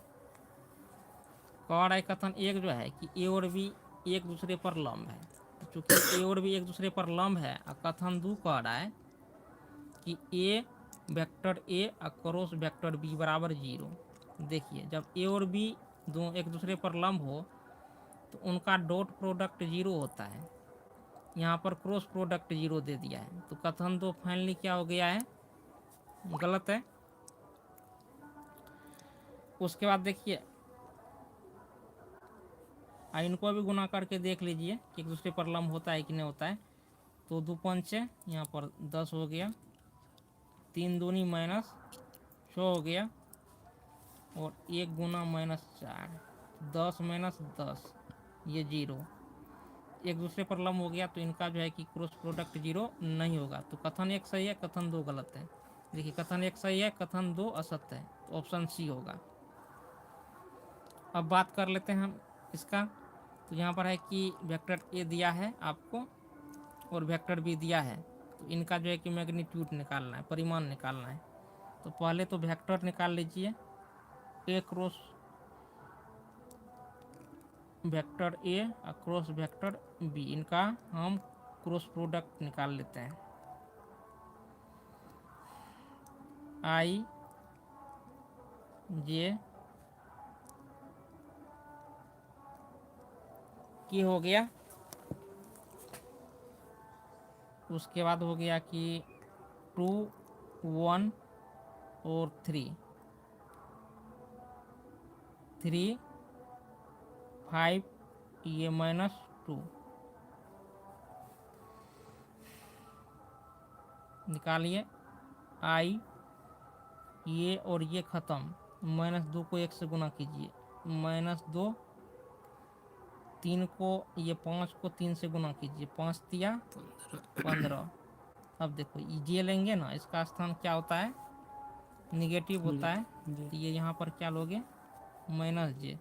कह रहा है कथन एक जो है कि ए और बी एक दूसरे पर लंब है। तो चूंकि ए और बी एक दूसरे पर लंब है और कथन दो कह रहा है कि a vector A cross vector B बराबर 0। देखिए जब ए और बी दो एक दूसरे पर लंब हो तो उनका डॉट प्रोडक्ट 0 होता है। यहाँ पर क्रॉस प्रोडक्ट 0 दे दिया है, तो कथन दो फाइनली क्या हो गया है, गलत है। उसके बाद देखिए इनको भी गुना करके देख लीजिए कि एक दूसरे पर लंब होता है कि नहीं होता है। तो 2 पंचे यहाँ पर 10 हो गया, 3 दूनी -6 हो गया और 1 गुना -4 10 - 10 ये 0 एक दूसरे पर लंब हो गया। तो इनका जो है कि क्रॉस प्रोडक्ट 0 नहीं होगा। तो कथन एक सही है, कथन दो गलत है। देखिए कथन एक सही है, कथन दो असत्य है, तो ऑप्शन सी होगा। अब बात कर लेते हैं हम इसका। तो यहाँ पर है कि वेक्टर ए दिया है आपको और वेक्टर बी दिया है, तो इनका जो है कि मैग्नीट्यूड निकालना है, परिमाण निकालना है। तो पहले तो वेक्टर निकाल लीजिए, A cross vector A cross vector B, इनका हम क्रॉस प्रोडक्ट निकाल लेते हैं। आई जे की हो गया। उसके बाद हो गया कि 2 1 और 3 5 ये -2 निकालिए। आई ये और ये ख़त्म, -2 को 1 से गुना कीजिए, -2 3 को ये 5 को 3 से गुना कीजिए, 5 तिया 15। अब देखो ये लेंगे ना, इसका स्थान क्या होता है, निगेटिव होता है। तो ये यहाँ पर क्या लोगे, -j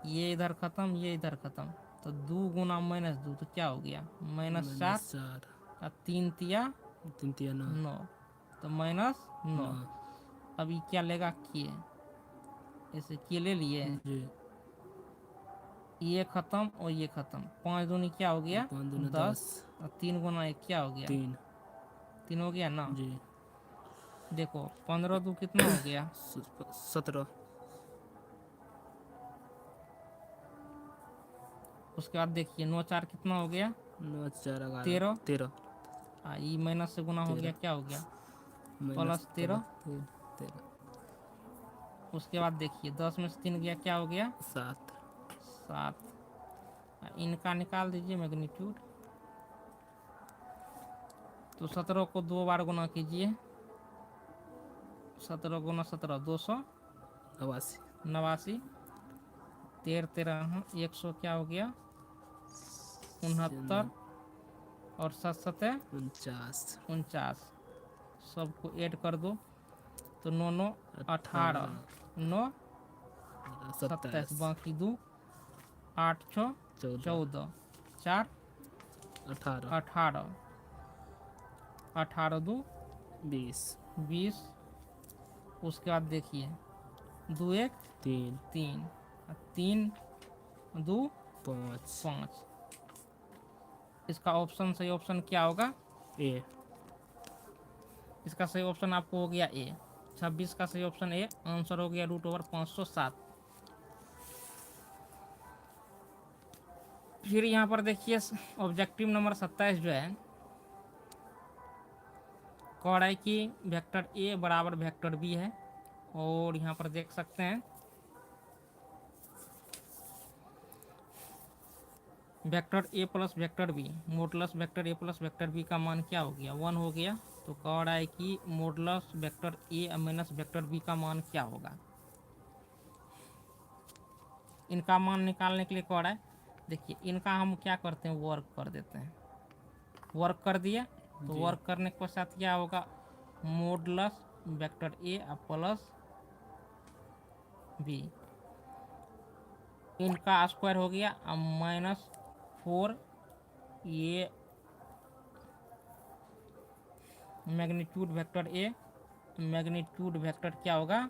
ये इधर ख़त्म, ये इधर ख़त्म। तो 2 गुना -2 तो क्या हो गया, -4 और 3 तिया 9, तो -9। अब ये क्या लेगा, किए ऐसे किए ले लिए, ये ख़त्म और ये ख़त्म। 5 दूनी क्या हो गया, 10 और 3 गुना 1 क्या हो गया, 3 हो गया ना। देखो 15 2 कितना हो गया, 17। उसके बाद देखिए 9 4 कितना हो गया, 9 4 13। ये माइनस से गुना हो गया, क्या हो गया, +13। उसके बाद देखिए 10 में से 3 गया, क्या हो गया, 7। इनका निकाल दीजिए मैग्नीट्यूड। तो 17 को 2 बार गुना कीजिए, 17 गुना 17 289। 13 13 100 क्या हो गया, 69 और 7 7 49। सबको ऐड कर दो, तो 9 9 18 9 27, बाकी 2 8 6 14 4 18 18 2 20। उसके बाद देखिए 2 1 3 3 2 5। इसका ऑप्शन सही ऑप्शन क्या होगा, ए। इसका सही ऑप्शन आपको हो गया ए। 26 का सही ऑप्शन ए, आंसर हो गया √507। फिर यहाँ पर देखिए ऑब्जेक्टिव नंबर 27 जो है, कह रहा है कि वेक्टर ए बराबर वेक्टर बी है। और यहाँ पर देख सकते हैं vector A plus vector B, modulus vector A plus vector B का मान क्या हो गया, 1 हो गया। तो कह रहा है कि modulus vector A minus vector B का मान क्या होगा। इनका मान निकालने के लिए कह रहा है, देखिए इनका हम क्या करते हैं, वर्क कर देते हैं। वर्क कर दिए तो जी। वर्क करने के पश्चात क्या होगा, modulus vector A plus B, इनका स्क्वायर हो गया -4, ये magnitude vector A, magnitude vector क्या होगा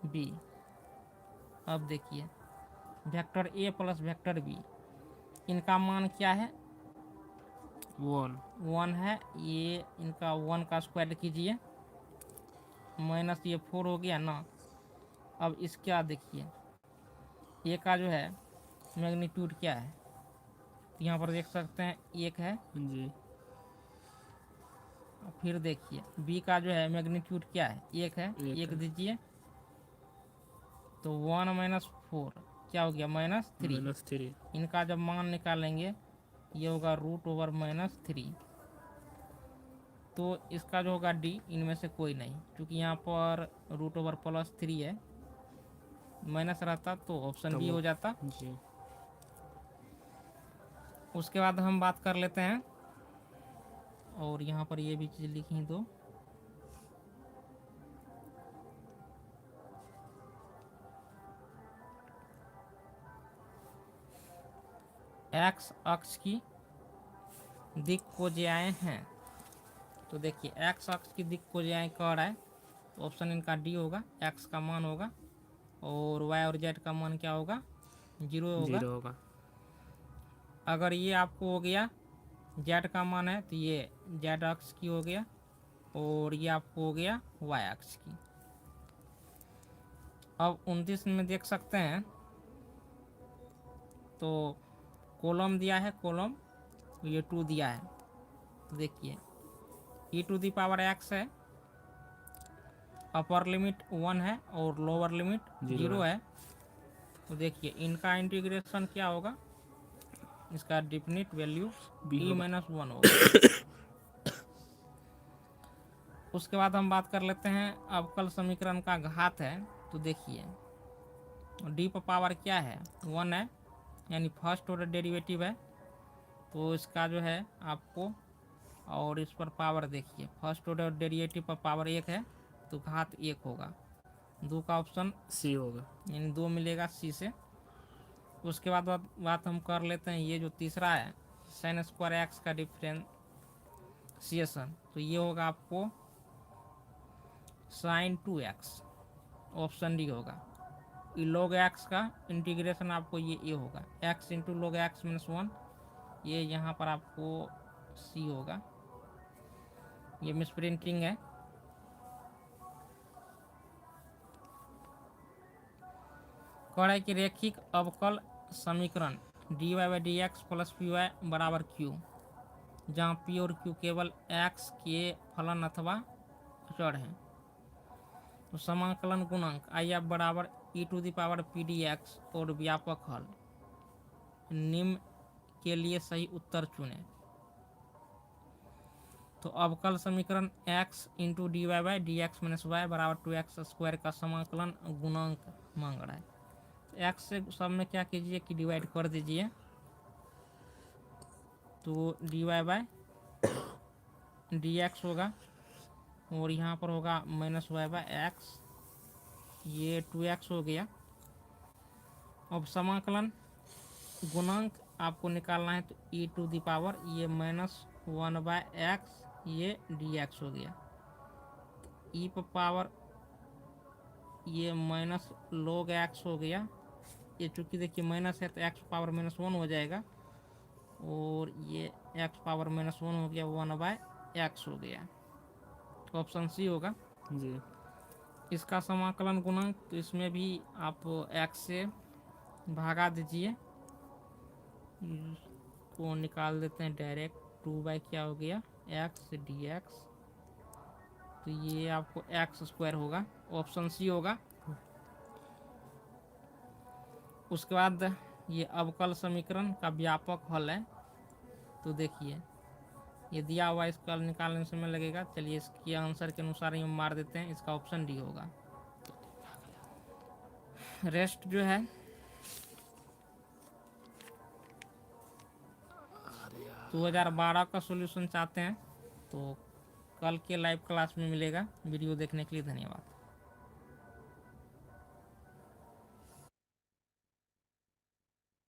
बी। अब देखिए vector A plus vector B, इनका मान क्या है, 1 है। ये इनका 1 का स्क्वायर कीजिए, माइनस ये 4 हो गया ना। अब इसका देखिए ए का जो है मैग्नीट्यूड क्या है, यहाँ पर देख सकते हैं 1 है। जी। फिर देखिए बी का जो है मैग्नीट्यूड क्या है, 1 है, 1 है। दीजिए तो 1 माइनस 4 क्या हो गया, -3। -3। इनका जब मान निकालेंगे ये होगा √/-3। तो इसका जो होगा डी, इनमें से कोई नहीं, क्योंकि यहाँ पर √+3 है, माइनस रहता तो ऑप्शन बी हो जाता। जी। उसके बाद हम बात कर लेते हैं, और यहाँ पर ये भी चीज़ लिखी दो, एक्स अक्ष की दिक् कोज्याएं हैं। तो देखिए एक्स अक्ष की दिक् कोज्याएं कह रहा है, तो ऑप्शन इनका डी होगा, एक्स का मान होगा, और वाई और जेड का मान क्या होगा, 0 होगा। अगर ये आपको हो गया जेड का मान है तो ये जेड अक्ष की हो गया, और ये आपको हो गया वाई अक्ष की। अब 29 में देख सकते हैं, तो कॉलम दिया है, कॉलम ये 2 दिया है। तो देखिए e⁻x है, अपर लिमिट 1 है और लोअर लिमिट 0 है। तो देखिए इनका इंटीग्रेशन क्या होगा, इसका डिफिनिट वैल्यू e-1 होगा। उसके बाद हम बात कर लेते हैं अवकल समीकरण का घात है। तो देखिए डी पर पावर क्या है, 1 है, यानी फर्स्ट ऑर्डर डेरिवेटिव है। तो इसका जो है आपको, और इस पर पावर देखिए फर्स्ट ऑर्डर डेरिवेटिव पर पावर 1 है, तो घात 1 होगा। 2 का ऑप्शन सी होगा, यानी 2 मिलेगा सी से। उसके बाद बात हम कर लेते हैं, ये जो तीसरा है sin स्क्वायर एक्स का डिफ्रेंसिएशन, तो ये होगा आपको sin 2x, ऑप्शन डी होगा। log x का इंटीग्रेशन आपको ये होगा, x इंटू log x -1, ये यहाँ पर आपको सी होगा, ये मिसप्रिंटिंग है। कह रहा है कि रैखिक अवकल समीकरण dy/dx + py = q, जहाँ p और q केवल x के फलन अथवा चर हैं। तो समाकलन गुणांक IF बराबर e⁻p⁴dx और व्यापक हल, निम्न के लिए सही उत्तर चुनें। तो अवकल समीकरण x into dy/dx - y = 2x² का समाकलन गुणांक मांग रहा है। x से सब में क्या कीजिए कि डिवाइड कर दीजिए, तो dy/dx होगा, और यहाँ पर होगा -y/x, ये 2x हो गया। अब समाकलन गुणांक आपको निकालना है, तो e⁻, ये -1/x, ये dx हो गया। e पर पावर ये -log x हो गया, ये चूँकि देखिए माइनस है तो x पावर -1 हो जाएगा, और ये x पावर -1 हो गया, 1/x हो गया। तो ऑप्शन सी होगा जी। इसका समाकलन गुणांक। तो इसमें भी आप x से भागा दीजिए, को निकाल देते हैं डायरेक्ट, 2 क्या हो गया x dx, तो ये आपको x² होगा, ऑप्शन सी होगा। उसके बाद ये अवकल समीकरण का व्यापक हल है। तो देखिए ये दिया हुआ, इसका निकालने में समय लगेगा। चलिए इसके आंसर के अनुसार ही हम मार देते हैं, इसका ऑप्शन डी होगा। रेस्ट जो है 2012 का सॉल्यूशन चाहते हैं तो कल के लाइव क्लास में मिलेगा। वीडियो देखने के लिए धन्यवाद।